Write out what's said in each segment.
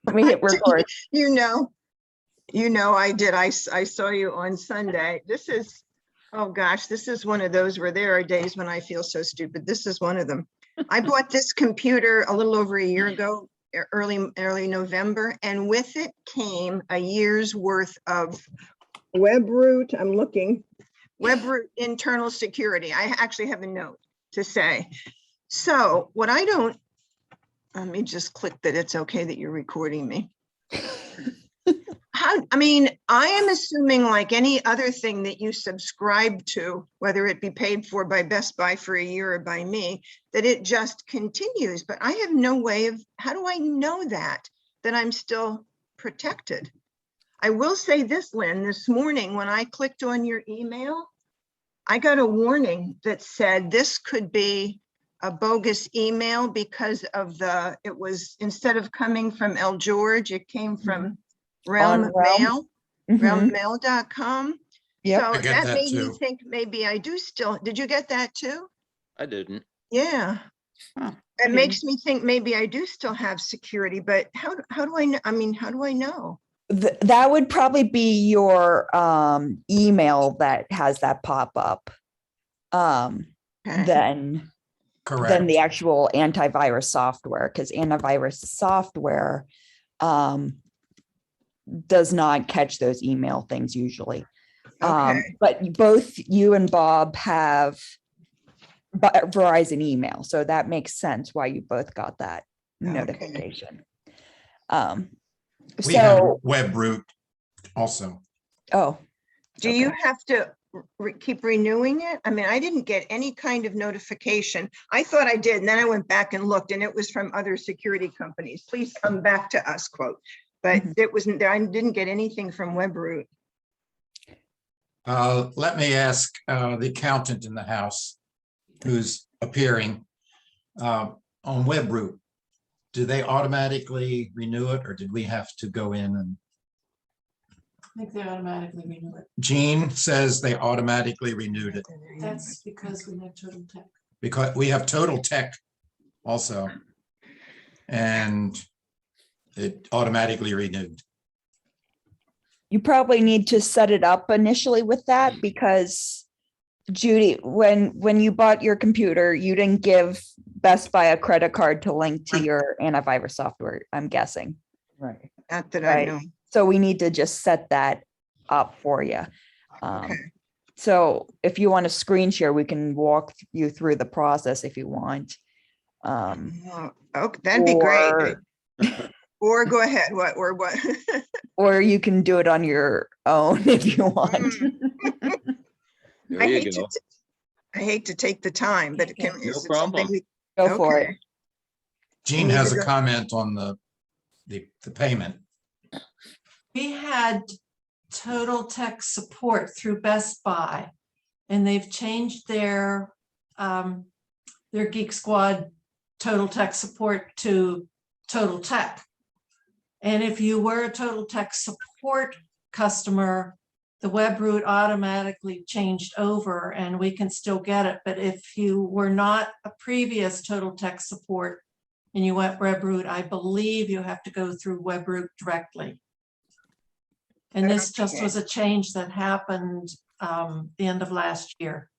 Let me hit record. You know, I did. I saw you on Sunday. This is, oh gosh, this is one of those where there are days when I feel so stupid. This is one of them. I bought this computer a little over a year ago, early November, and with it came a year's worth of WebRoot. I'm looking, WebRoot internal security. I actually have a note to say. So what I don't, let me just click that it's okay that you're recording me. I mean, I am assuming like any other thing that you subscribe to, whether it be paid for by Best Buy for a year or by me, that it just continues. But I have no way of, how do I know that I'm still protected? I will say this, Lynn, this morning when I clicked on your email, I got a warning that said this could be a bogus email because of it was, instead of coming from El George, it came from Realm Mail, realmmail.com. Yep. So I get that that made me too. think maybe I do still, did you get that too? I didn't. Yeah. Huh. It makes me think maybe I do still have security, but how do I know? I mean, how do I know? That would probably be your email that has that pop up. Okay. Than Correct. the actual antivirus software, because antivirus software does not catch those email things usually. Okay. But both you and Bob have Verizon email, so that makes sense why you both got that notification. We have So, WebRoot also. oh, Do you okay. have to keep renewing it? I mean, I didn't get any kind of notification. I thought I did, and then I went back and looked, and it was from other security companies. Please come back to us, quote. But it wasn't there. I didn't get anything from WebRoot. Let me ask the accountant in the house who's appearing on WebRoot. Do they automatically renew it, or did we have to go in and? I think they automatically renew it. Jean says they automatically renewed it That's because we have Total Tech. because we have Total Tech also. And it automatically renewed. You probably need to set it up initially with that, because Judy, when you bought your computer, you didn't give Best Buy a credit card to link to your antivirus software, I'm guessing. Right. Not that I Right. know. So we need to just set that up for you. Okay. So if you want to screen share, we can walk you through the process if you want. Oh, okay, that'd be great. Or go ahead. What? Or you can do it on your own if you want. There you go. I hate to take the time, but it can. No is it problem. something we- Go for it. okay. Jean need has to a go- comment on the payment. We had Total Tech support through Best Buy, and they've changed their Geek Squad Total Tech support to Total Tech. And if you were a Total Tech support customer, the WebRoot automatically changed over and we can still get it. But if you were not a previous Total Tech support and you went WebRoot, I believe you have to go through WebRoot directly. And this just was a change that happened the end of last year.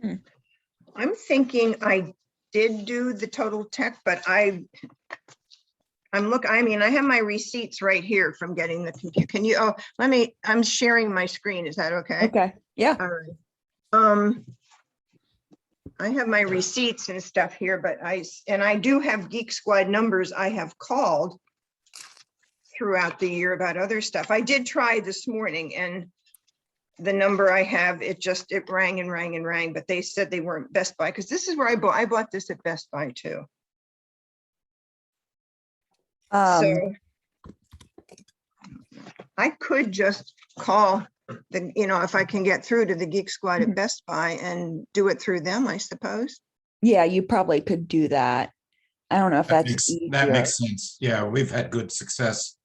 I'm thinking I did do the Total Tech, but I mean, I have my receipts right here from getting the computer. Can you, I'm sharing my screen. Is that okay? Okay. Yeah. All right. I have my receipts and stuff here, but I do have Geek Squad numbers I have called throughout the year about other stuff. I did try this morning, and the number I have, it rang and rang and rang, but they said they weren't Best Buy, because this is where I bought this at Best Buy too. So I could just call if I can get through to the Geek Squad at Best Buy and do it through them, I suppose. Yeah, you probably could do that. I don't know if That that's makes sense. Yeah, we've had good success.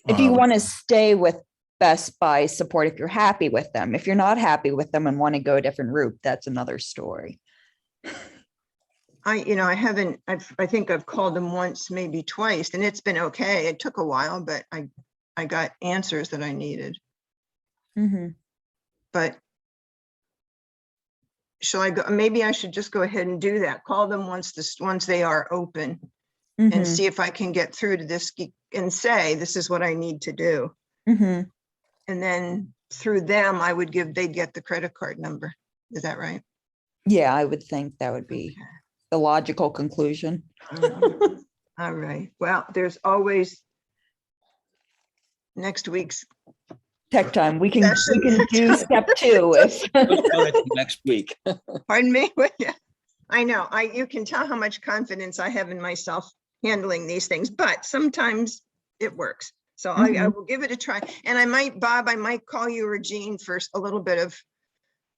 if you want to stay with Best Buy support, if you're happy with them. If you're not happy with them and want to go a different route, that's another story. I haven't, I think I've called them once, maybe twice, and it's been okay. It took a while, but I got answers that I needed, Mhm. but shall I go, maybe I should just go ahead and do that. Call them once they are open and Mhm. see if I can get through to this and say, this is what I need to do. Mhm. And then through them, they'd get the credit card number. Is that right? Yeah, I would think that would be the logical conclusion. All right. Well, there's always next week's, Tech time. We can Session. do step 2 if. Postpone it to next week. pardon me? Yeah. I know, you can tell how much confidence I have in myself handling these things, but sometimes it works. So I Mhm. will give it a try. And Bob, I might call you or Jean for a little bit of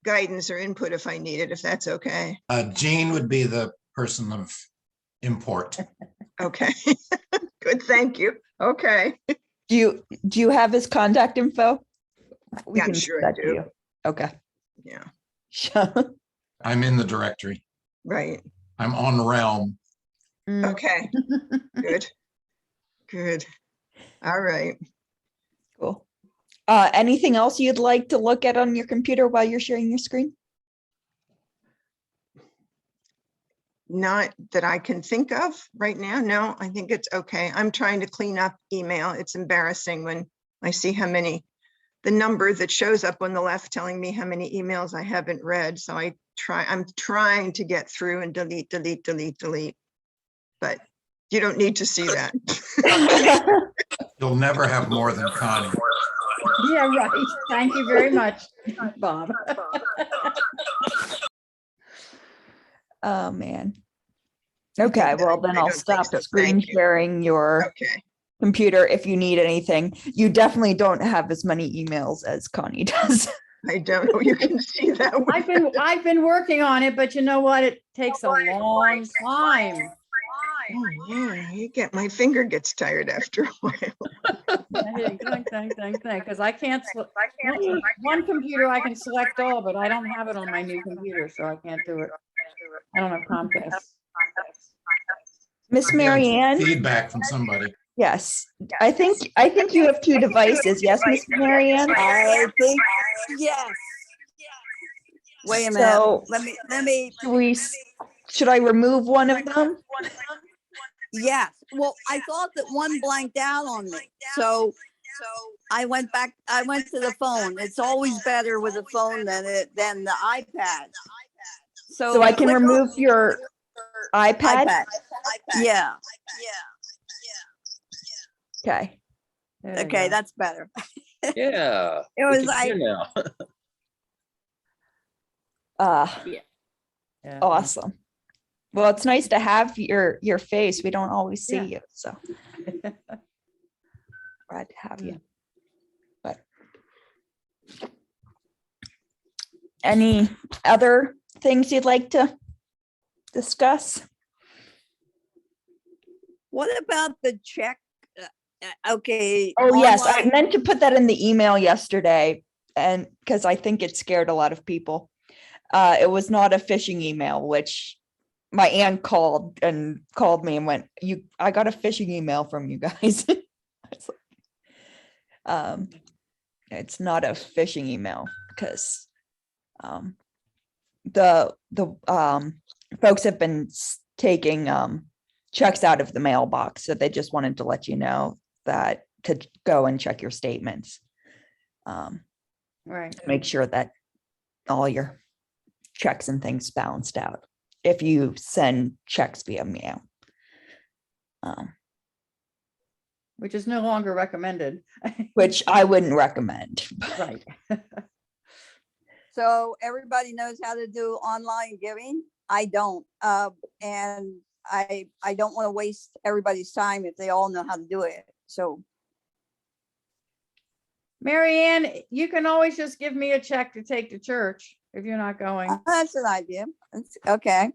guidance or input if I need it, if that's okay. Jean would be the person of import. Okay. Good, thank you. Okay. Do you have his contact info? We Yeah, can sure I send that to do. you. Okay. Yeah, I'm in the directory. right. I'm on Realm. Mm, Okay, good. Good. All right. Cool. Anything else you'd like to look at on your computer while you're sharing your screen? Not that I can think of right now. No, I think it's okay. I'm trying to clean up email. It's embarrassing when I see the number that shows up on the left telling me how many emails I haven't read. So I'm trying to get through and delete. But you don't need to see that. You'll never have more than Connie. Yeah, right. Thank you very much, Bob. Oh, man. I think Okay, that well I then don't I'll think stop so. screen Thank you. sharing your Okay. computer if you need anything. You definitely don't have as many emails as Connie does. I don't know. You can see that. one. I've been working on it, but you know what? It takes a long time. Oh, yeah, my finger gets tired after a while. Because I can't, one computer I can select all, but I don't have it on my new computer, so I can't do it. I don't have Comcast. Miss I'm getting Mary Ann? feedback from somebody. Yes, I think you have 2 devices. Yes, Miss Mary Ann? I think, yes. Wait a minute, So let me, should I remove one of them? yes. Well, I thought that one blanked out on me. So I went to the phone. It's always better with a phone than the iPad. So I can click on remove your iPad? iPad. Yeah, Okay. There you okay, go. that's better. Yeah. It we was can hear like, now. Yeah. Awesome. Well, it's nice to have your face. We don't always see Yeah. you, so glad to have you. But any other things you'd like to discuss? what about the check? Okay. Oh, yes, I online- meant to put that in the email yesterday, and because I think it scared a lot of people. It was not a phishing email, which my aunt called me and went, I got a phishing email from you guys. It's like, it's not a phishing email because the folks have been taking checks out of the mailbox, so they just wanted to let you know that to go and check your statements. Right. Make sure that all your checks and things balanced out if you send checks via mail. Which is no longer recommended. Which I wouldn't recommend. Right. So everybody knows how to do online giving. I don't. And I don't want to waste everybody's time if they all know how to do it. So Mary Ann, you can always just give me a check to take to church if you're not going. that's an idea. Okay.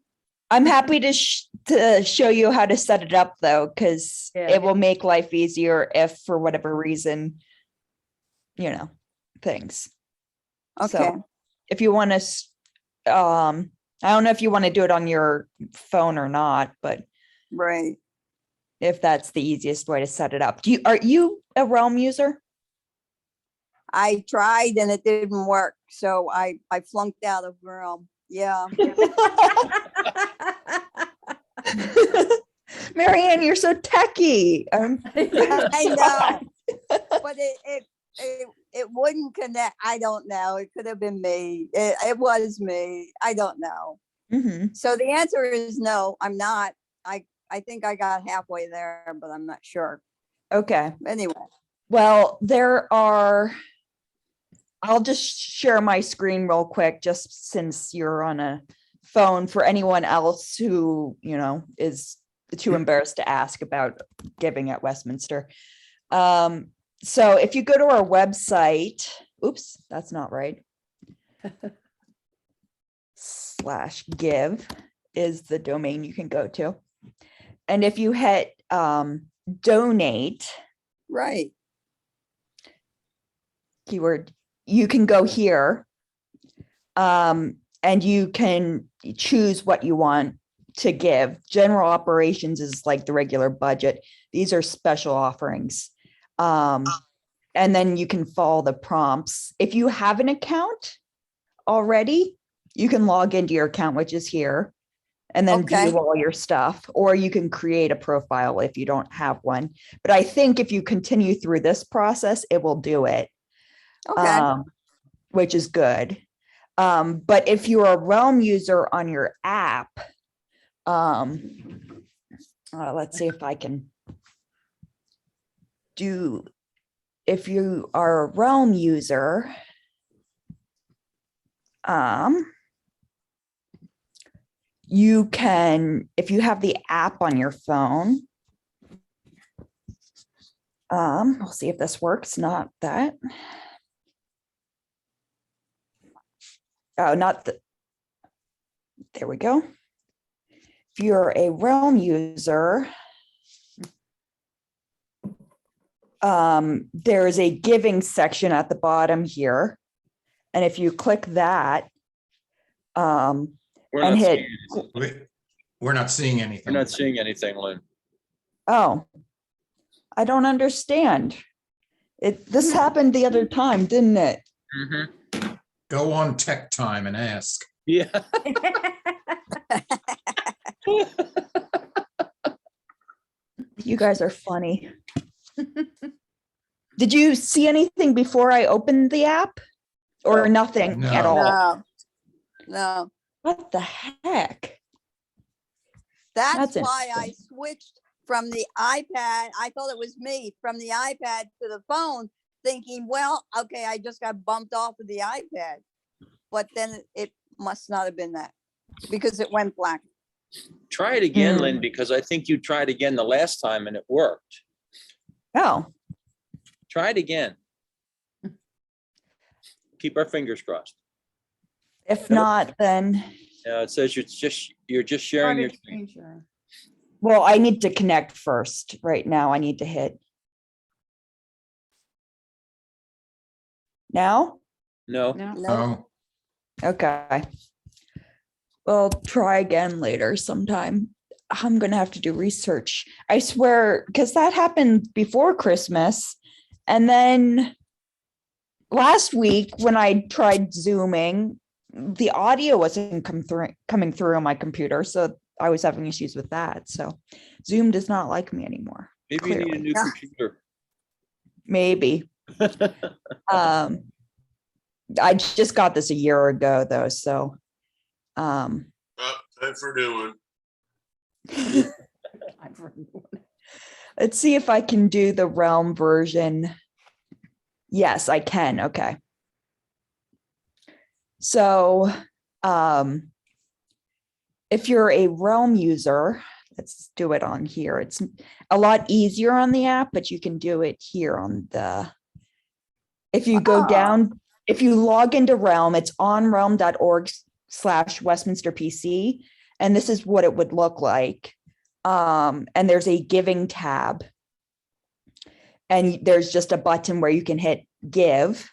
I'm happy to show you how to set it up though, because Yeah. it will make life easier if for whatever reason, things. Okay. So if you want to I don't know if you want to do it on your phone or not, but Right. if that's the easiest way to set it up. Are you a Realm user? I tried and it didn't work. So I flunked out of Realm. Yeah. Marianne, you're so techie. I know. But it wouldn't connect. I don't know. It could have been me. It was me. I don't know. Mhm. So the answer is no, I'm not. I think I got halfway there, but I'm not sure. Okay. Anyway, Well, I'll just share my screen real quick, just since you're on a phone for anyone else who, is too embarrassed to ask about giving at Westminster. So if you go to our website, oops, that's not right. /give is the domain you can go to. And if you hit donate, right. keyword, you can go here. And you can choose what you want to give. General operations is like the regular budget. These are special offerings. And then you can follow the prompts. If you have an account already, you can log into your account, which is here, and then Okay. view all your stuff, or you can create a profile if you don't have one. But I think if you continue through this process, it will do it, Okay. which is good. But if you're a Realm user on your app, let's see if I can do, if you are a Realm user, you can, if you have the app on your phone, I'll see if this works, not that. Oh, not the, there we go. If you're a Realm user, there is a giving section at the bottom here. And if you click that, We're and not hit, seeing anything. We're not seeing We're anything. not seeing anything, Lynn. oh, I don't understand. This happened the other time, didn't it? Mhm. Go on Tech Time and ask. Yeah. You guys are funny. Did you see anything before I opened the app? Or nothing at No. all? No. No. What the heck? That's That's why I interesting. switched from the iPad. I thought it was me from the iPad to the phone, thinking, well, okay, I just got bumped off of the iPad. But then it must not have been that because it went black. Try it again, Hmm. Lynn, because I think you tried again the last time and it worked. Oh, Try it again. Keep our fingers crossed. if not, then, It says you're just sharing your screen. Screen share. well, I need to connect first. Right now, I need to hit. Now? No, No, No. Oh, Okay. Well, try again later sometime. I'm gonna have to do research. I swear, because that happened before Christmas. And then last week when I tried Zooming, the audio wasn't coming through on my computer. So I was having issues with that. So Zoom does not like me anymore. maybe you need a Clearly. new Yeah. computer. Maybe. I just got this a year ago though, so Time for new one. I've written one. let's see if I can do the Realm version. Yes, I can. Okay. So, if you're a Realm user, let's do it on here. It's a lot easier on the app, but you can do it here on the, if you go Ah. down, if you log into Realm, it's on realm.org/Westminster PC. And this is what it would look like. And there's a giving tab. And there's just a button where you can hit give.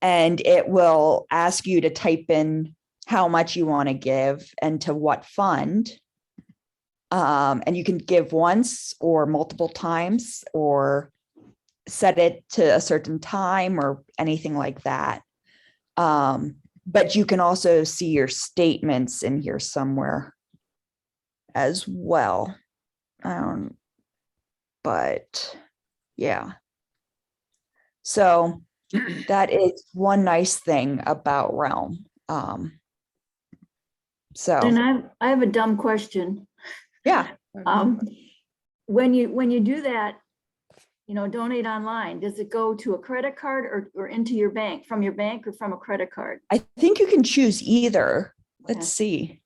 And it will ask you to type in how much you want to give and to what fund. And you can give once or multiple times or set it to a certain time or anything like that. But you can also see your statements in here somewhere as well. But yeah. So that is one nice thing about Realm. So And I have a dumb question. yeah, When you do that, donate online, does it go to a credit card or into your bank, from your bank or from a credit card? I think you can choose either. Okay. Let's see.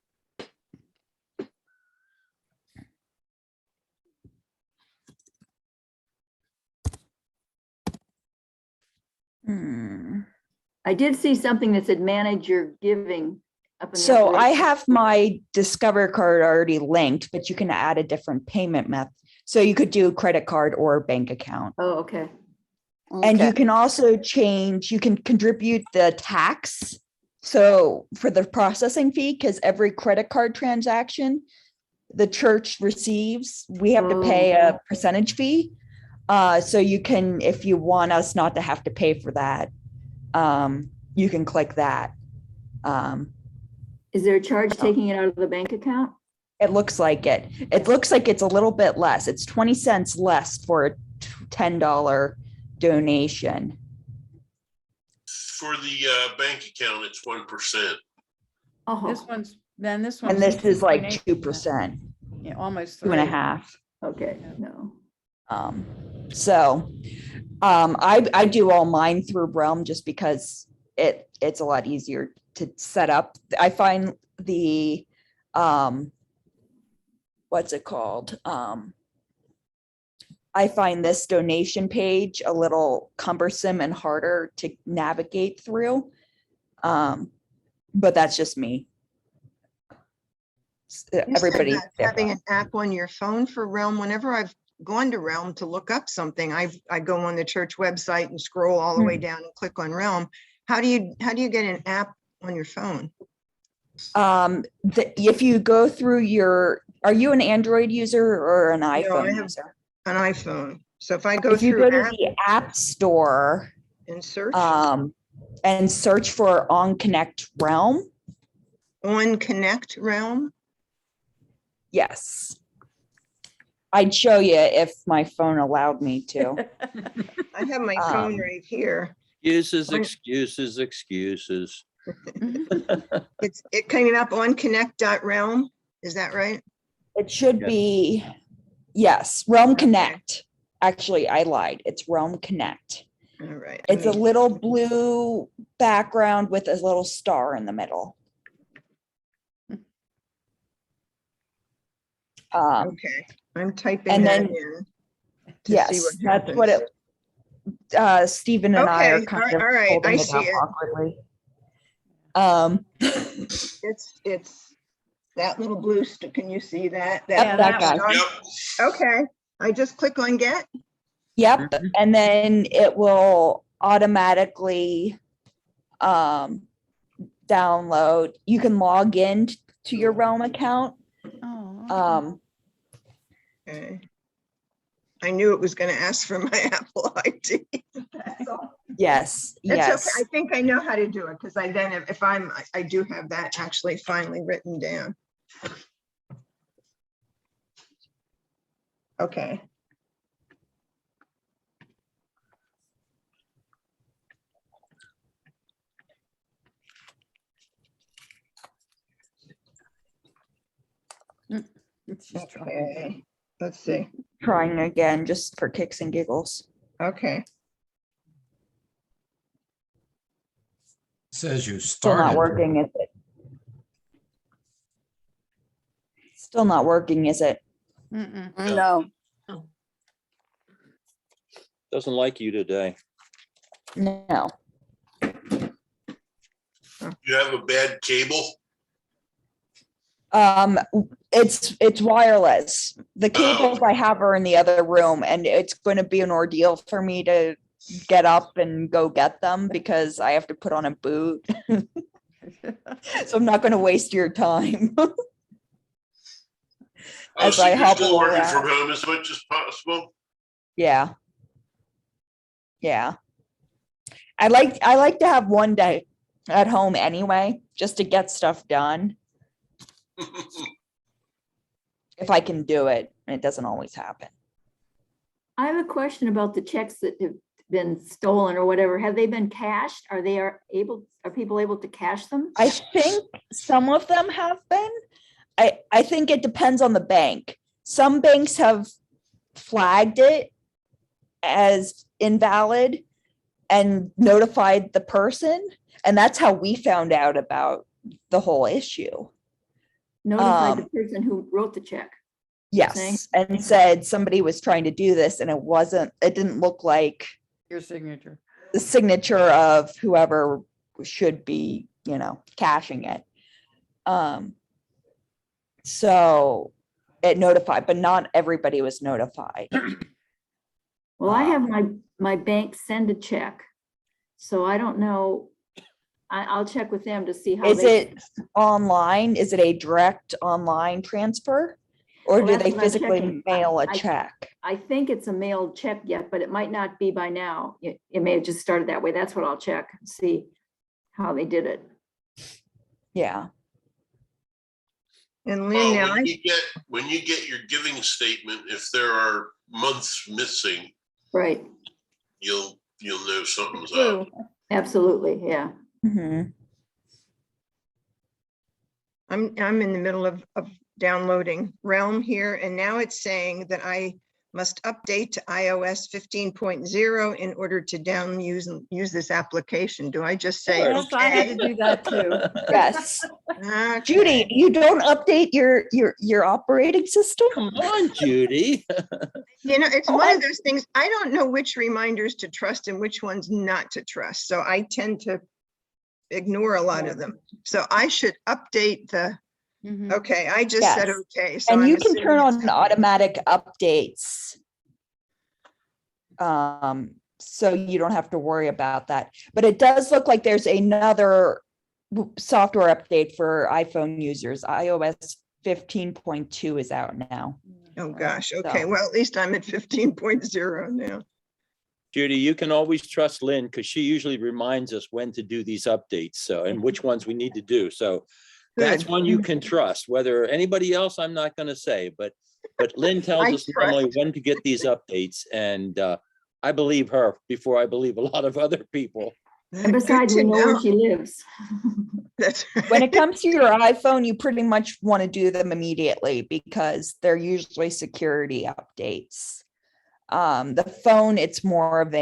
I did see something that said manage your giving up in the So upper I right. have my Discover card already linked, but you can add a different payment method. So you could do a credit card or a bank account. Oh, okay. And you Okay. can also change, you can contribute the tax. So for the processing fee, because every credit card transaction the church receives, we have to pay a percentage fee. So you can, if you want us not to have to pay for that, you can click that. Is there a charge taking it out of the bank account? It looks like it. It looks like it's a little bit less. It's 20 cents less for a $10 donation. For the bank account, it's 1%. Oh, This one's And this is like 2.8%. 2%, Yeah, almost 2.5. okay, no. So I do all mine through Realm just because it's a lot easier to set up. I find the what's it called? I find this donation page a little cumbersome and harder to navigate through. But that's just me. You said Everybody. that having an app on your phone for Realm, whenever I've gone to Realm to look up something, I go on the church website and scroll all the way down and click on Realm. How do you get an app on your phone? If you go through are you an Android user or an I iPhone have- user? An iPhone. So if I go If you through go to app the App Store, and search and search for On Connect Realm, on Connect Realm, yes. I'd show you if my phone allowed me to. I have my phone right here. Excuses, When- excuses, excuses. It came up on connect.realm. Is that right? It should Yeah. be, yes, Realm Okay. Connect. Actually, I lied. It's Realm Connect. All right. It's a little blue background with a little star in the middle. Okay, I'm typing and that then- in. to see Yes, that's what happens. it, Stephen and I are Okay, kind of all right, holding I it see up it. awkwardly. It's that little blue, can you see that? Yep, that guy. star? Yep. Okay, I just click on get. Yep, and then it will automatically download. You can log in to your Realm account. Oh, Okay. I knew it was gonna ask for my Apple ID. Yes, It's okay, yes. I think I know how to do it, because I then, if I do have that actually finally written down. Okay. it's just trying. Okay, let's see. Trying again, just for kicks and giggles. Okay, Says you Still not started. working, is it? Still not working, is it? Mm-mm. No. Doesn't like you today. No. You have a bad cable? It's wireless. The cables I have are in the other room, and it's going to be an ordeal for me to get up and go get them because I have to put on a boot. So I'm not going to waste your time. Oh, As so I you're still hobble working from around. home as much as possible? Yeah. Yeah. I like to have one day at home anyway, just to get stuff done. If I can do it, and it doesn't always happen. I have a question about the checks that have been stolen or whatever. Have they been cashed? Are people able to cash them? I think some of them have been. I think it depends on the bank. Some banks have flagged it as invalid and notified the person. And that's how we found out about the whole issue. Notified the person who wrote the check. Yes, and said somebody was trying to do this and it didn't look like Your signature. the signature of whoever should be, cashing it. So it notified, but not everybody was notified. Well, I have my bank send a check. So I don't know. I'll check with them to see how. Is it online? Is it a direct online transfer? Or Well, do that's they what I'm physically checking. mail a I- check? I think it's a mailed check yet, but it might not be by now. It may have just started that way. That's what I'll check and see how they did it. Yeah. And Well, Lynn, now when you get your giving statement, if there are months missing, Right. you'll know something's True. up. Absolutely. Yeah. Mhm. I'm in the middle of downloading Realm here, and now it's saying that I must update to iOS 15.0 in order to use this application. Do I just say, Yes, I had okay? to do that too. Yes. Okay. Judy, you don't update your operating system? Come on, Judy. It's Oh, one I- of those things, I don't know which reminders to trust and which ones not to trust. So I tend to ignore a lot of them. So I should update Mhm. okay, I just said, Yes. okay. So And I'm you can turn assuming it's on automatic updates. So you don't have to worry about that. But it does look like there's another software update for iPhone users. iOS 15.2 is out now. Oh, gosh. Okay. So- Well, at least I'm at 15.0 now. Judy, you can always trust Lynn because she usually reminds us when to do these updates. So, and which ones we need to do. So that's Good. one you can trust. Whether anybody else, I'm not going to say, but Lynn tells I us normally trust. when to get these updates. And I believe her before I believe a lot of other people. And besides, we Good to know where know. she lives. That's When right. it comes to your iPhone, you pretty much want to do them immediately because they're usually security updates. The phone, it's more of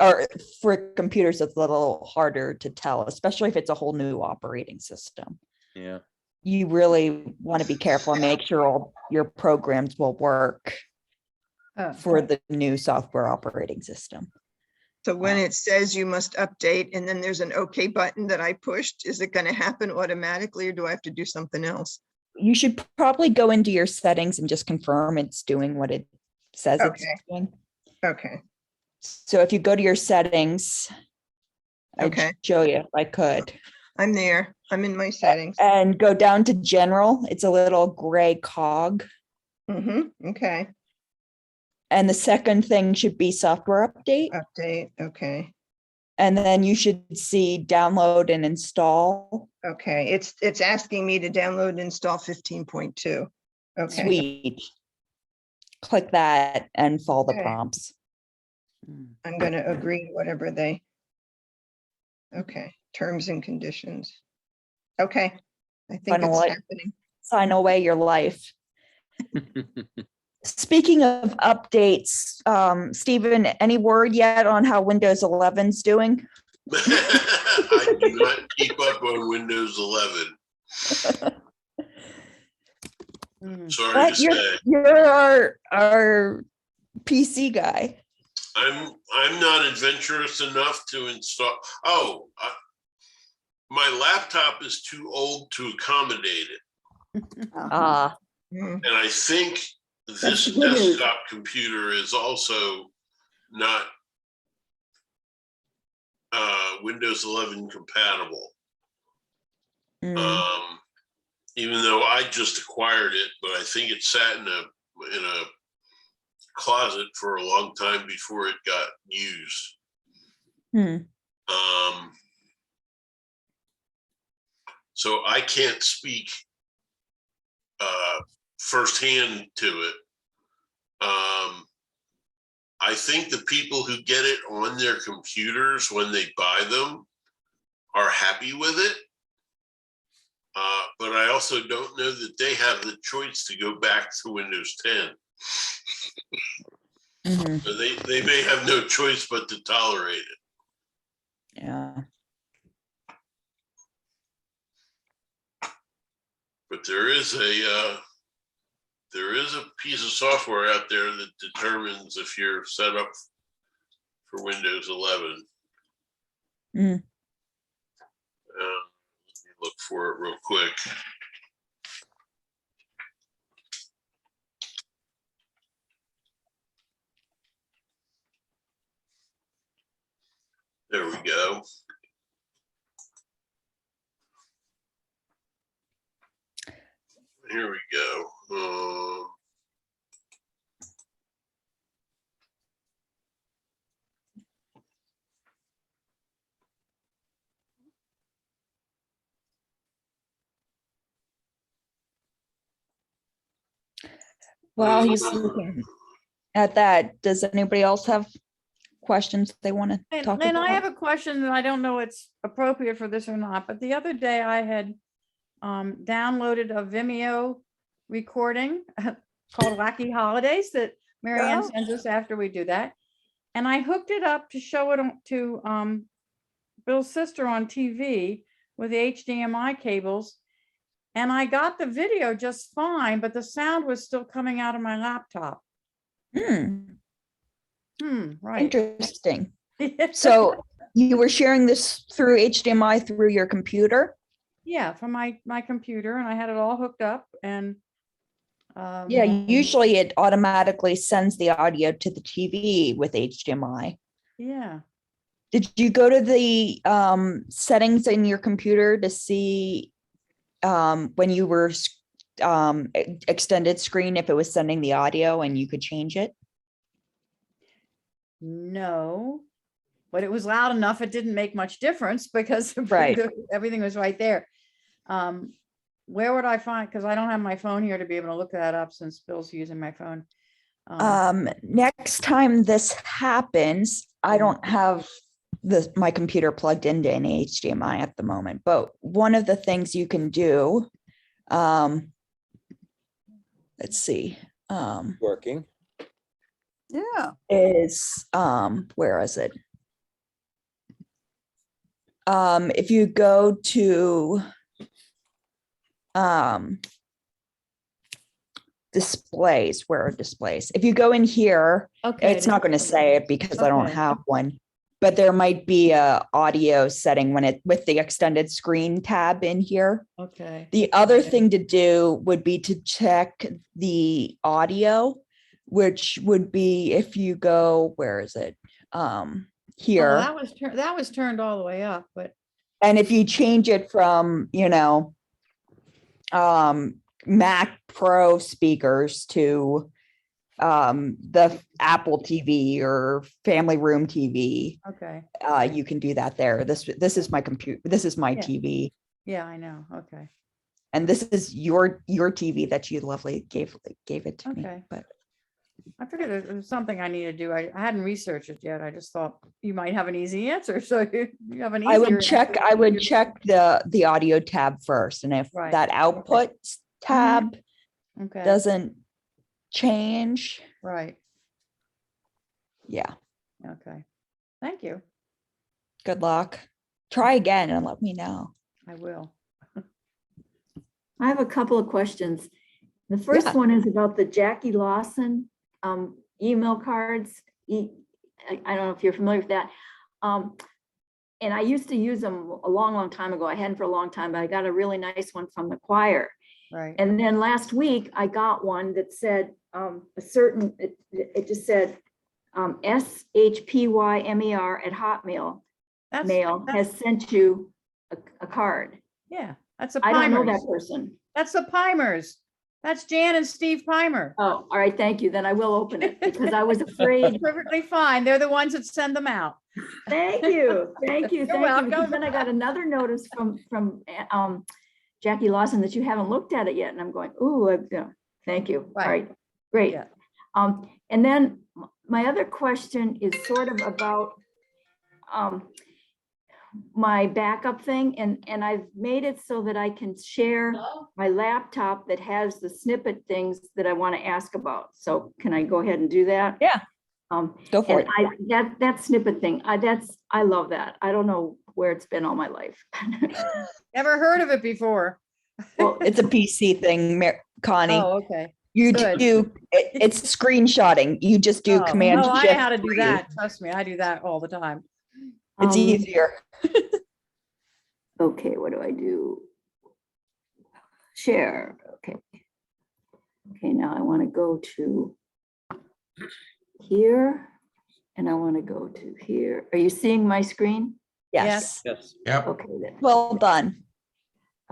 or for computers, it's a little harder to tell, especially if it's a whole new operating system. Yeah. You really want to be careful and make sure all your programs will work Oh, for the new software operating system. So when it says you must update and then there's an okay button that I pushed, is it going to happen automatically or do I have to do something else? You should probably go into your settings and just confirm it's doing what it says it's Okay. doing. Okay. So if you go to your settings, I'd Okay. show you if I could. I'm there. I'm in my settings. And go down to general. It's a little gray cog. Okay. And the second thing should be software update. Update. Okay. And then you should see download and install. Okay. It's asking me to download and install 15.2. Okay. Sweet. Click that and follow the Okay. prompts. I'm going to agree to whatever they. Okay. Terms and conditions. Okay. I think Final it's light. happening. Sign away your life. Speaking of updates, Stephen, any word yet on how Windows 11's doing? I do not keep up on Windows 11. mhm. Sorry But to you're say. you're our PC guy. I'm not adventurous enough to install. My laptop is too old to accommodate it. Ah, Mm, And I think That's this good news. desktop computer is also not Windows 11 compatible. Even though I just acquired it, but I think it sat in a closet for a long time before it got used. So I can't speak firsthand to it. I think the people who get it on their computers when they buy them are happy with it. But I also don't know that they have the choice to go back to Windows 10. So they may have no choice but to tolerate it. Yeah. But there is a piece of software out there that determines if you're set up for Windows 11. Let me look for it real quick. There we go. Here we go. While he's looking at that, does anybody else have questions they want to talk And I have about? a question that I don't know it's appropriate for this or not, but the other day I had downloaded a Vimeo recording called Wacky Holidays that Marianne Oh. sends us after we do that. And I hooked it up to show it to Bill's sister on TV with the HDMI cables. And I got the video just fine, but the sound was still coming out of my laptop. Right. Interesting. So you were sharing this through HDMI through your computer? Yeah, from my computer, and I had it all hooked up, and Yeah, usually it automatically sends the audio to the TV with HDMI. yeah. Did you go to the settings in your computer to see when you were extended screen, if it was sending the audio and you could change it? No, but it was loud enough. It didn't make much difference because Right. everything was right there. Where would I find? Because I don't have my phone here to be able to look that up since Bill's using my phone. Next time this happens, I don't have my computer plugged into any HDMI at the moment, but one of the things you can do, let's see, Working. Yeah. is, where is it? If you go to, displays, where are displays? If you go in here, Okay. it's not going to say it because I don't Okay. have one, but there might be a audio setting when it with the extended screen tab in here. Okay. The other Okay. thing to do would be to check the audio, which would be if you go, where is it? Here. That was turned all the way up, but And if you change it from, Mac Pro speakers to the Apple TV or family room TV, okay. you can do that there. This is my computer. This is my Yeah. TV. Yeah, I know. Okay. And this is your TV that you lovely gave it to me. Okay. But I figured it was something I need to do. I hadn't researched it yet. I just thought you might have an easy answer. So you have an I easier would check. answer. I would check the audio tab first, and if Right, that output tab Okay. doesn't change, Right. yeah, Okay. Thank you. good luck. Try again and let me know. I will. I have a couple of questions. The first Yeah. one is about the Jackie Lawson email cards. I don't know if you're familiar with that. And I used to use them a long, long time ago. I hadn't for a long time, but I got a really nice one from the choir. Right. And then last week I got one that said it just said SHPYMER at Hotmail That's mail has sent you a card. yeah. That's the I don't know Pimers. that person. That's the Pimers. That's Jan and Steve Pimer. Oh, all right, thank you. Then I will open it because I was afraid. Perfectly fine. They're the ones that send them out. Thank you, thank you, You're thank you. Because welcome. then I got another notice from Jackie Lawson that you haven't looked at it yet, and I'm going, ooh, yeah, thank you. All Right. right, great. Yeah. And then my other question is sort of about my backup thing, and I've made it so that I can share my laptop that has the snippet things that I want to ask about. So can I go ahead and do that? Yeah. Go for And it. that snippet thing, I love that. I don't know where it's been all my life. Never heard of it before. Well, It's a PC thing, Connie. Oh, okay. You good. it's screenshotting. You just do Oh, Command oh, I know Shift. how to do 3. that. Trust me, I do that all the time. It's easier. Okay, what do I do? Share, okay. Okay, now I want to go to here, and I want to go to here. Are you seeing my screen? Yes. Yes. Yep. Okay, then. Well done.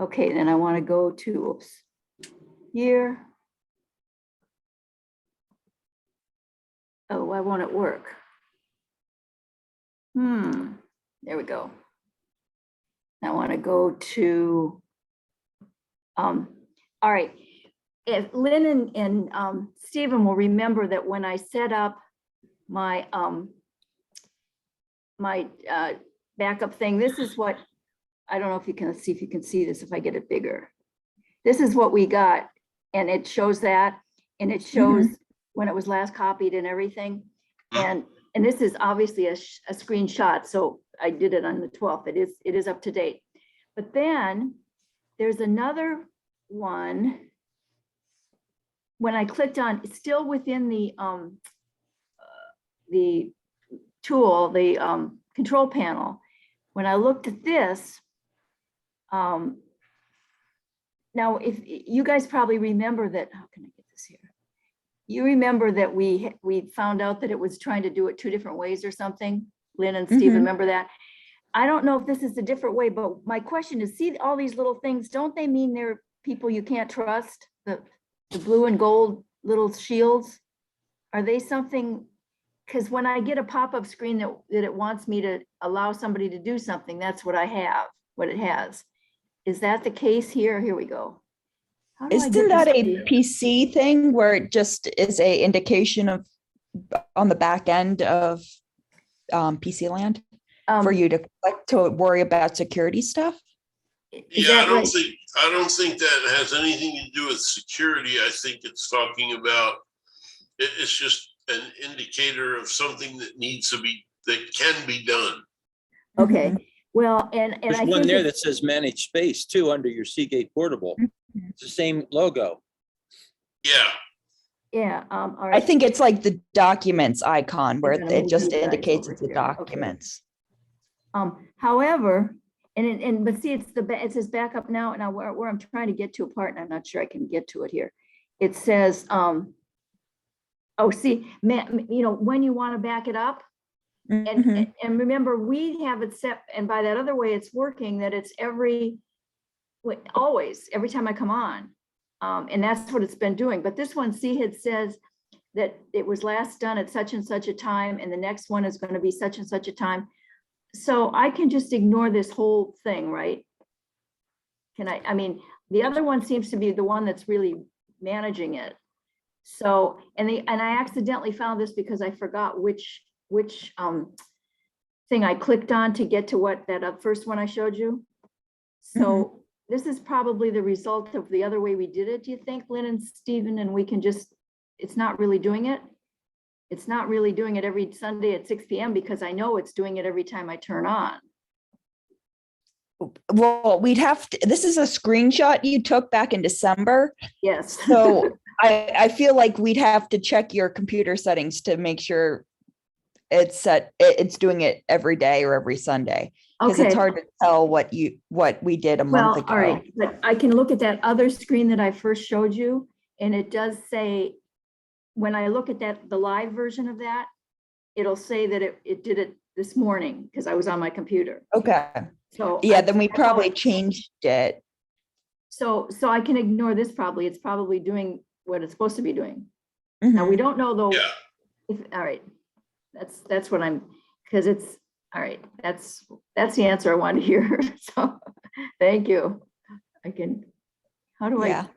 Okay, then I want to go to, oops, here. Oh, why won't it work? There we go. I want to go to, all right. If Lynn and Stephen will remember that when I set up my backup thing, this is what, I don't know if you can see, if you can see this, if I get it bigger. This is what we got, and it shows that, and it shows when it was last copied and everything. And this is obviously a screenshot, so I did it on the 12th. It is up to date. But then there's another one. When I clicked on, it's still within the tool, the control panel. When I looked at this, now if you guys probably remember that, how can I get this here? You remember that we found out that it was trying to do it 2 different ways or something? Lynn and Steve, remember that? I don't know if this is a different way, but my question is, see all these little things, don't they mean they're people you can't trust? The blue and gold little shields? Are they something? Because when I get a pop-up screen that it wants me to allow somebody to do something, that's what I have, what it has. Is that the case here? Here we go. How do I Isn't get that this a to- PC thing where it just is a indication of on the back end of PC land for you to click to worry about security stuff? Is Yeah, that right? I don't think that has anything to do with security. I think it's talking about, it's just an indicator of something that needs to be, that can be done. Okay, well, and There's I one think there it's- that says manage space too, under your Seagate portable. It's the same logo. Yeah, yeah, all I right. think it's like the documents icon where gonna it move just you guys indicates over it's the here. Okay. documents. However, but see, it says backup now, and now where I'm trying to get to a part, and I'm not sure I can get to it here. It says, oh, see, when you want to back it up, Mhm. and remember, we have it set, and by that other way, it's working, that it's always, every time I come on. And that's what it's been doing. But this one, see, it says that it was last done at such and such a time, and the next one is going to be such and such a time. So I can just ignore this whole thing, right? Can I mean, the other one seems to be the one that's really managing it. So, and I accidentally found this because I forgot which thing I clicked on to get to what that first one I showed you. So this is probably the result of the other way we did it, do you think, Lynn and Stephen? And we can just, it's not really doing it. It's not really doing it every Sunday at 6 p.m. because I know it's doing it every time I turn on. Well, we'd have to, this is a screenshot you took back in December. Yes. So I feel like we'd have to check your computer settings to make sure it's doing it every day or every Sunday. Because it's hard to tell what we did a month ago. All right, but I can look at that other screen that I first showed you, and it does say, when I look at the live version of that, it'll say that it did it this morning because I was on my computer. Okay. So Yeah, then we probably changed it. So I can ignore this probably. It's probably doing what it's supposed to be doing. Now, we Mhm. don't know though. Yeah, All right. That's what I'm, because it's, all right, that's the answer I wanted to hear. So, thank you. I can, how do Yeah,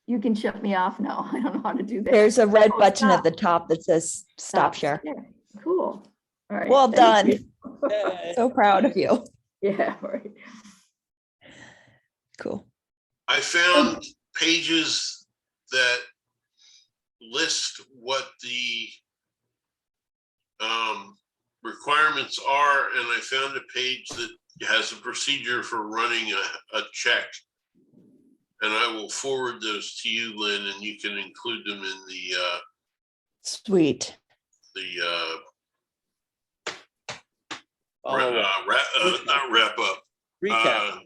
you can shut me off now. I don't know how to do that. there's a red Oh, button at stop. the top that says stop share. Cool. All right. Well thank done. you. So proud of you. Yeah, right. Cool. I found pages that list what the requirements are, and I found a page that has a procedure for running a check. And I will forward those to you, Lynn, and you can include them in Sweet. Follow up. not wrap up. Recap.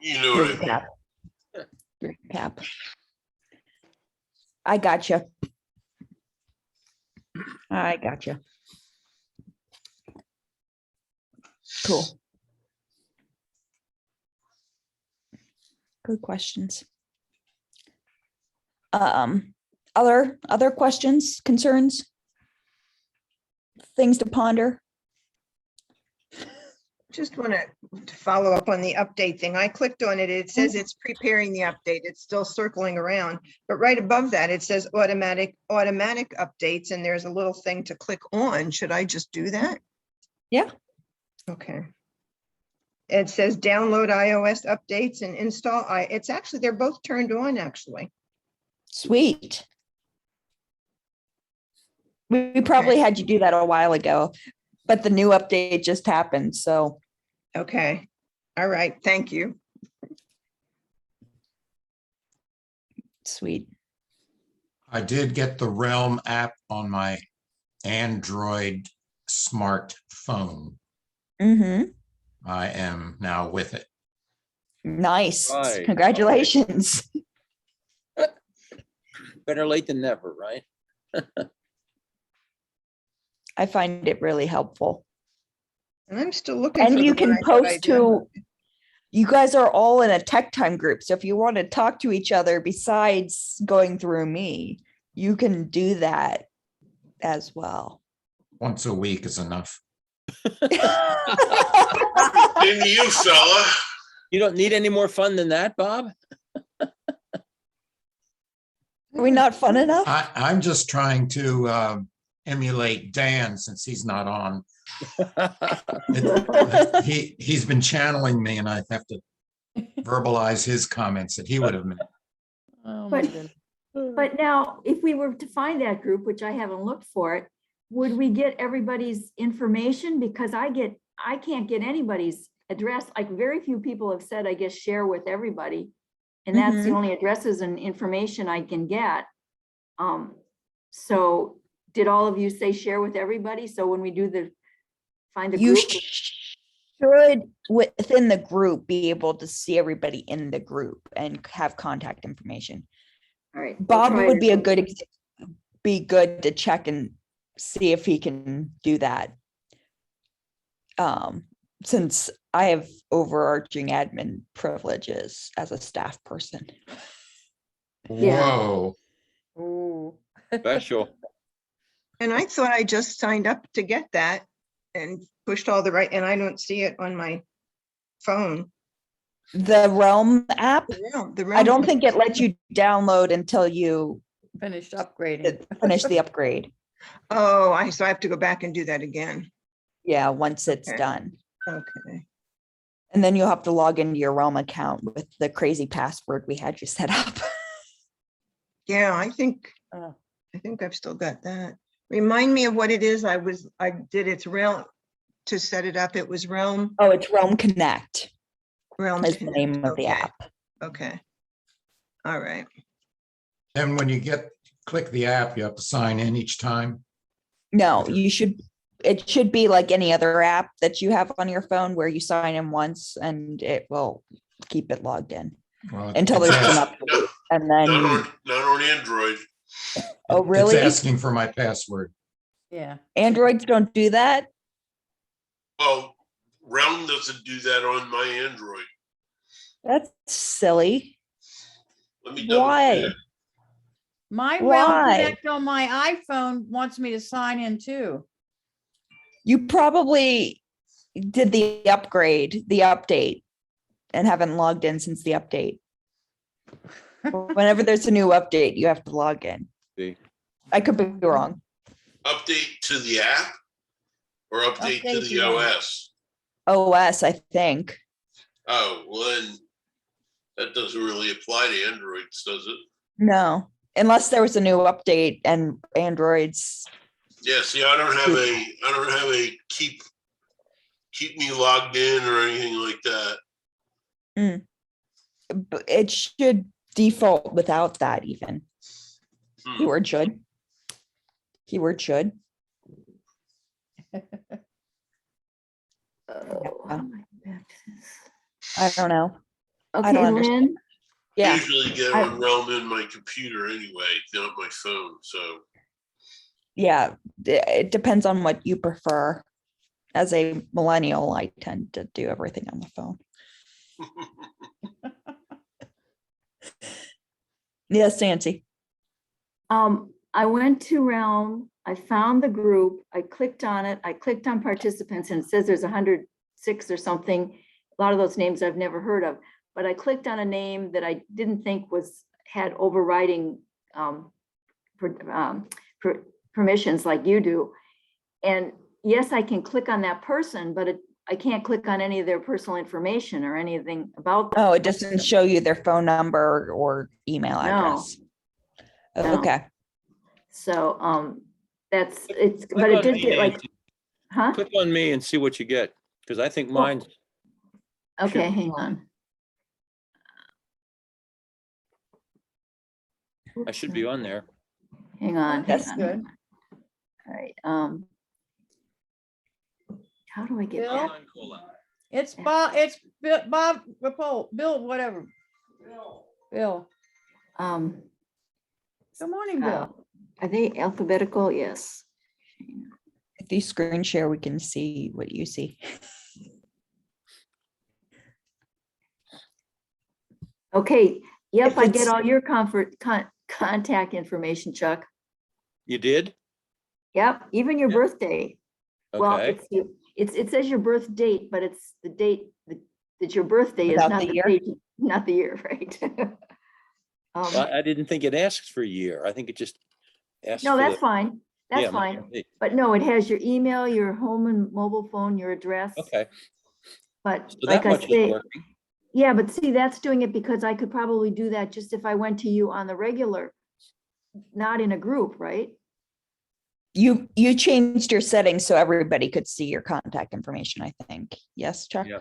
You know what I mean. Recap. Recap. I gotcha. I gotcha. Cool. Good questions. Other questions, concerns? Things to ponder? Just want to follow up on the update thing. I clicked on it. It says it's preparing the update. It's still circling around. But right above that, it says automatic updates, and there's a little thing to click on. Should I just do that? Yeah. Okay. It says download iOS updates and install. It's actually, they're both turned on, actually. Sweet. We probably had you do that a while ago, but the new update just happened, so. Okay. All right. Thank you. Sweet. I did get the Realm app on my Android smartphone. Mm-hmm. I am now with it. Nice. Right. Congratulations. Better late than never, right? I find it really helpful. And I'm still looking. for And the you one can I thought I post did. to, you guys are all in a tech time group. So if you want to talk to each other besides going through me, you can do that as well. Once a week is enough. Maybe you, fella. You don't need any more fun than that, Bob? Are we not fun enough? I'm just trying to emulate Dan since he's not on. He's been channeling me and I have to verbalize his comments that he would have made. Oh, my But- goodness. But now, if we were to find that group, which I haven't looked for it, would we get everybody's information? Because I can't get anybody's address. Like very few people have said, I guess, share with everybody. And that's the Mhm. only addresses and information I can get. So did all of you say share with everybody? So when we do find the You group? should, within the group, be able to see everybody in the group and have contact information. All right. I'll Bob try would be to- be good to check and see if he can do that. Since I have overarching admin privileges as a staff person. Yeah. Whoa. Ooh. Special. And I thought I just signed up to get that and pushed all the right, and I don't see it on my phone. The Realm app, The I don't Realm- think it lets you download until you Finished upgrading. finish the upgrade. Oh, so I have to go back and do that again. Yeah, once it's Okay. done. Okay. And then you'll have to log into your Realm account with the crazy password we had you set up. Yeah, I think Oh. I've still got that. Remind me of what it is. I did its Realm to set it up. It was Realm. Oh, it's Realm Connect Realm is the name of the Okay. app. Okay. All right. And when you click the app, you have to sign in each time. No, it should be like any other app that you have on your phone where you sign in once and it will keep it logged in Well, until it's there's an ask- update. And then, Not on Android. oh, It's really? asking for my password. Yeah. Androids don't do that? Well, Realm doesn't do that on my Android. That's silly. Let me double Why? check. My Why? Realm Connect on my iPhone wants me to sign in too. You probably did the update, and haven't logged in since the update. Whenever there's a new update, you have to log in. See. I could be wrong. Update to the app or update to Update the the app. OS? OS, I think. Oh, well then, that doesn't really apply to Androids, does it? No, unless there was a new update and Androids. Yeah, see, I don't have a keep me logged in or anything like that. But it should default without that even. Hmm. Keyword should. Keyword should. Oh, how am I back to this? I don't know. Okay, don't understand. Lynn, Yeah, Usually get I- on Realm in my computer anyway, not my phone, so. yeah. It depends on what you prefer. As a millennial, I tend to do everything on the phone. Yes, Nancy. I went to Realm, I found the group, I clicked on it, I clicked on participants, and it says there's 106 or something. A lot of those names I've never heard of, but I clicked on a name that I didn't think had overriding permissions like you do. And yes, I can click on that person, but I can't click on any of their personal information or anything about them. Oh, it doesn't show you their phone number or email No. address. No. Okay. So, it's, Click but it on did me, get like, Nancy. huh? Click on me and see what you get, because I think mine's, Okay, hang on. I should be on there. Hang on. That's hang on, good. hang on. All right, how do I get Bill? back? It's Bob, Bill, whatever. Bill. Good morning, Uh, Bill. Are they alphabetical? Yes. If you screen share, we can see what you see. Okay, yep, If I get it's- all your contact information, Chuck. You did? Yep, even your Yeah. birthday. Well, Okay. it says your birth date, but it's the date that your birthday is Without not the the year? date, not the year, right? Well, I didn't think it asks for a year. I think it just asks. No, for that's the- fine. That's Yeah, fine. okay. But no, it has your email, your home and mobile phone, your address. Okay, But so like that I much is say, working. yeah, but see, that's doing it because I could probably do that just if I went to you on the regular, not in a group, right? You changed your settings so everybody could see your contact information, I think. Yes, Chuck? Yeah.